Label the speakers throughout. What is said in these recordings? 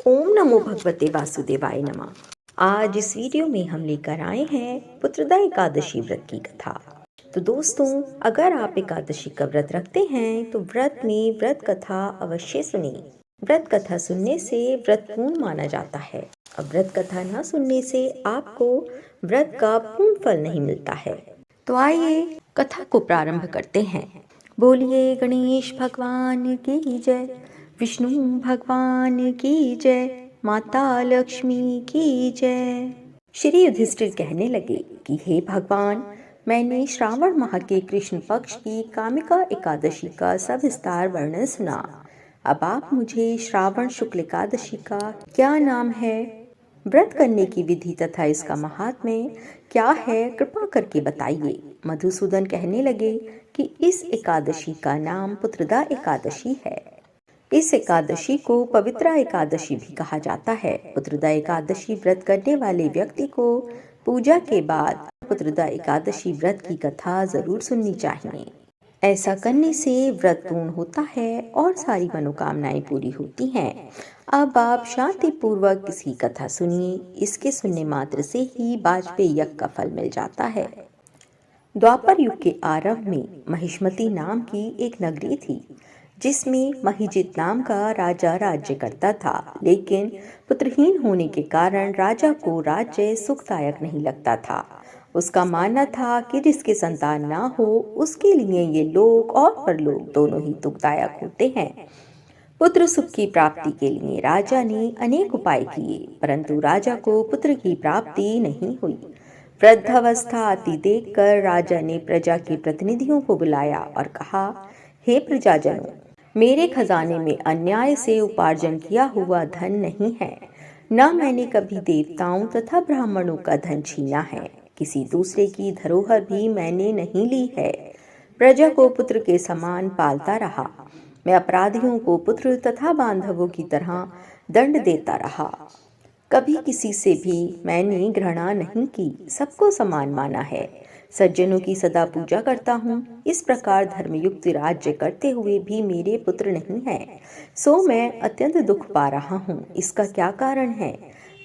Speaker 1: ओम नमो भगवते वासुदेवाय नमः। आज इस वीडियो में हम लेकर आए हैं पुत्रदा एकादशी व्रत की कथा। तो दोस्तों, अगर आप एकादशी का व्रत रखते हैं तो व्रत में व्रत कथा अवश्य सुनिए। व्रत कथा सुनने से व्रत पूर्ण माना जाता है। अब व्रत कथा न सुनने से आपको व्रत का पूर्ण फल नहीं मिलता है। तो आइए कथा को प्रारंभ करते हैं। बोलिए गणेश भगवान की जय, विष्णु भगवान की जय, माता लक्ष्मी की जय। श्री युधिष्ठिर कहने लगे कि हे भगवान, मैंने श्रावण माह के कृष्ण पक्ष की कामिका एकादशी का सविस्तार वर्णन सुना। अब आप मुझे श्रावण शुक्ल एकादशी का क्या नाम है, व्रत करने की विधि तथा इसका महात्म्य क्या है, कृपा करके बताइए। मधुसूदन कहने लगे कि इस एकादशी का नाम पुत्रदा एकादशी है। इस एकादशी को पवित्रा एकादशी भी कहा जाता है। पुत्रदा एकादशी व्रत करने वाले व्यक्ति को पूजा के बाद पुत्रदा एकादशी व्रत की कथा जरूर सुननी चाहिए। ऐसा करने से व्रत पूर्ण होता है और सारी मनोकामनाएं पूरी होती हैं। अब आप शांति पूर्वक इसकी कथा सुनिए। इसके सुनने मात्र से ही वाजपेयी यज्ञ का फल मिल जाता है। द्वापर युग के आरंभ में महिष्मती नाम की एक नगरी थी, जिसमें महिजित नाम का राजा राज्य करता था। लेकिन पुत्रहीन होने के कारण राजा को राज्य सुखदायक नहीं लगता था। उसका मानना था कि जिसके संतान ना हो उसके लिए ये लोक और परलोक दोनों ही दुखदायक होते हैं। पुत्र सुख की प्राप्ति के लिए राजा ने अनेक उपाय किए, परंतु राजा को पुत्र की प्राप्ति नहीं हुई। वृद्धावस्था आती देखकर राजा ने प्रजा के प्रतिनिधियों को बुलाया और कहा, हे प्रजाजनों, मेरे खजाने में अन्याय से उपार्जन किया हुआ धन नहीं है। न मैंने कभी देवताओं तथा ब्राह्मणों का धन छीना है। किसी दूसरे की धरोहर भी मैंने नहीं ली है। प्रजा को पुत्र के समान पालता रहा। मैं अपराधियों को पुत्र तथा बांधवों की तरह दंड देता रहा। कभी किसी से भी मैंने घृणा नहीं की, सबको समान माना है। सज्जनों की सदा पूजा करता हूँ। इस प्रकार धर्मयुक्त राज्य करते हुए भी मेरे पुत्र नहीं है, सो मैं अत्यंत दुख पा रहा हूँ। इसका क्या कारण है?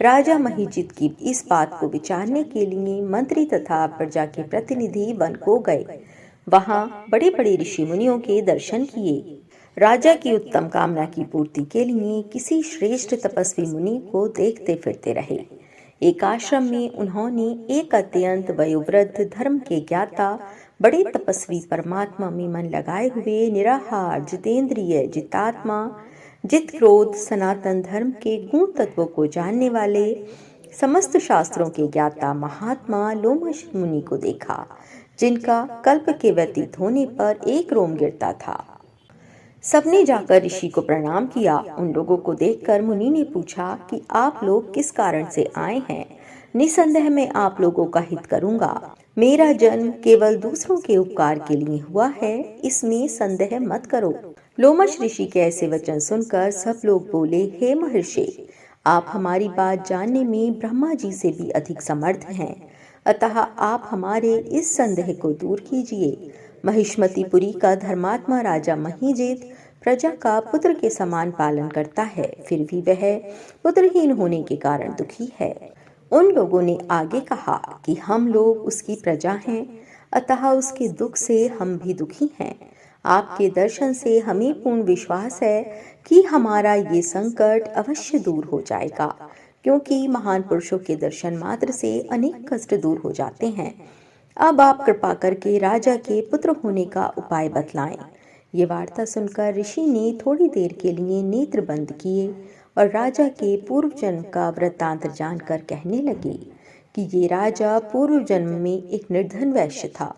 Speaker 1: राजा महिजित की इस बात को विचारने के लिए मंत्री तथा प्रजा के प्रतिनिधि वन को गए। वहां बड़े बड़े ऋषि मुनियों के दर्शन किए। राजा की उत्तम कामना की पूर्ति के लिए किसी श्रेष्ठ तपस्वी मुनि को देखते फिरते रहे। एक आश्रम में उन्होंने एक अत्यंत वयोवृद्ध धर्म के ज्ञाता बड़े तपस्वी परमात्मा में मन लगाए हुए निराहार जितेंद्रिय जितात्मा जित क्रोध सनातन धर्म के गुण तत्वों को जानने वाले समस्त शास्त्रों के ज्ञाता महात्मा लोमश मुनि को देखा, जिनका कल्प के व्यतीत होने पर एक रोम गिरता था। सबने जाकर ऋषि को प्रणाम किया। उन लोगों को देखकर मुनि ने पूछा कि आप लोग किस कारण से आए हैं। निसंदेह मैं आप लोगों का हित करूंगा। मेरा जन्म केवल दूसरों के उपकार के लिए हुआ है, इसमें संदेह मत करो। लोमश ऋषि के ऐसे वचन सुनकर सब लोग बोले, हे महर्षि, आप हमारी बात जानने में ब्रह्मा जी से भी अधिक समर्थ हैं, अतः आप हमारे इस संदेह को दूर कीजिए। महिष्मतीपुरी का धर्मात्मा राजा महिजित प्रजा का पुत्र के समान पालन करता है, फिर भी वह पुत्रहीन होने के कारण दुखी है। उन लोगों ने आगे कहा कि हम लोग उसकी प्रजा हैं, अतः उसके दुख से हम भी दुखी हैं। आपके दर्शन से हमें पूर्ण विश्वास है कि हमारा ये संकट अवश्य दूर हो जाएगा, क्योंकि महान पुरुषों के दर्शन मात्र से अनेक कष्ट दूर हो जाते हैं। अब आप कृपा करके राजा के पुत्र होने का उपाय बतलाएं। ये वार्ता सुनकर ऋषि ने थोड़ी देर के लिए नेत्र बंद किए और राजा के पूर्व जन्म का वृत्तांत जानकर कहने लगे कि ये राजा पूर्व जन्म में एक निर्धन वैश्य था।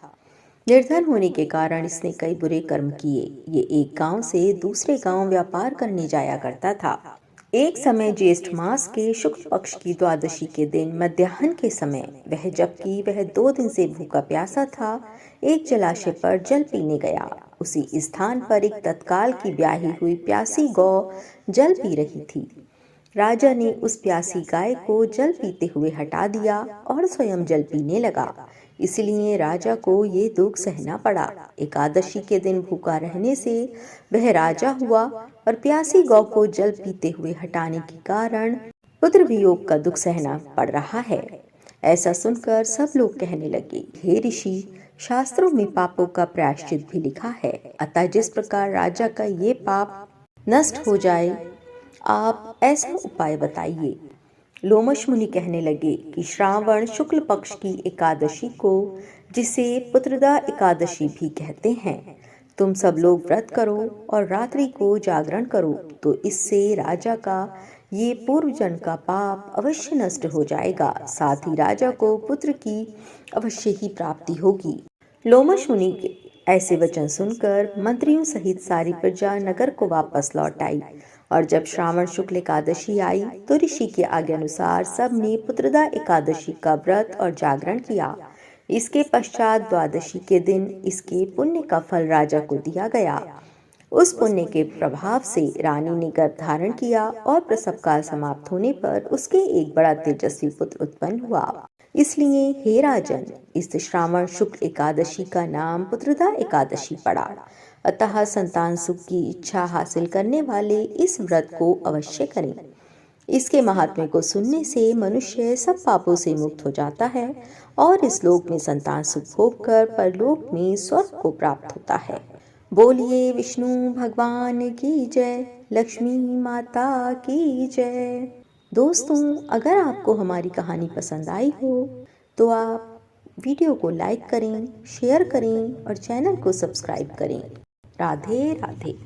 Speaker 1: निर्धन होने के कारण इसने कई बुरे कर्म किए। ये एक गांव से दूसरे गांव व्यापार करने जाया करता था। एक समय ज्येष्ठ मास के शुक्ल पक्ष की द्वादशी के दिन मध्याह्न के समय जबकि वह 2 दिन से भूखा प्यासा था, एक जलाशय पर जल पीने गया। उसी स्थान पर एक तत्काल की ब्याही हुई प्यासी गौ जल पी रही थी। राजा ने उस प्यासी गाय को जल पीते हुए हटा दिया और स्वयं जल पीने लगा। इसलिए राजा को ये दुख सहना पड़ा। एकादशी के दिन भूखा रहने से वह राजा हुआ और प्यासी गौ को जल पीते हुए हटाने के कारण पुत्र वियोग का दुख सहना पड़ रहा है। ऐसा सुनकर सब लोग कहने लगे, हे ऋषि, शास्त्रों में पापों का प्रायश्चित भी लिखा है, अतः जिस प्रकार राजा का ये पाप नष्ट हो जाए, आप ऐसा उपाय बताइए। लोमश मुनि कहने लगे कि श्रावण शुक्ल पक्ष की एकादशी को, जिसे पुत्रदा एकादशी भी कहते हैं, तुम सब लोग व्रत करो और रात्रि को जागरण करो, तो इससे राजा का ये पूर्व जन्म का पाप अवश्य नष्ट हो जाएगा। साथ ही राजा को पुत्र की अवश्य ही प्राप्ति होगी। लोमश मुनि के ऐसे वचन सुनकर मंत्रियों सहित सारी प्रजा नगर को वापस लौट आई और जब श्रावण शुक्ल एकादशी आई तो ऋषि के आज्ञा अनुसार सबने पुत्रदा एकादशी का व्रत और जागरण किया। इसके पश्चात द्वादशी के दिन इसके पुण्य का फल राजा को दिया गया। उस पुण्य के प्रभाव से रानी ने गर्भ धारण किया और प्रसव काल समाप्त होने पर उसके एक बड़ा तेजस्वी पुत्र उत्पन्न हुआ। इसलिए हे राजन, इस श्रावण शुक्ल एकादशी का नाम पुत्रदा एकादशी पड़ा। अतः संतान सुख की इच्छा हासिल करने वाले इस व्रत को अवश्य करें। इसके महात्म्य को सुनने से मनुष्य सब पापों से मुक्त हो जाता है और इस लोक में संतान सुख भोग कर परलोक में स्वर्ग को प्राप्त होता है। बोलिए विष्णु भगवान की जय, लक्ष्मी माता की जय। दोस्तों, अगर आपको हमारी कहानी पसंद आई हो तो आप वीडियो को लाइक करें, शेयर करें और चैनल को सब्सक्राइब करें। राधे राधे।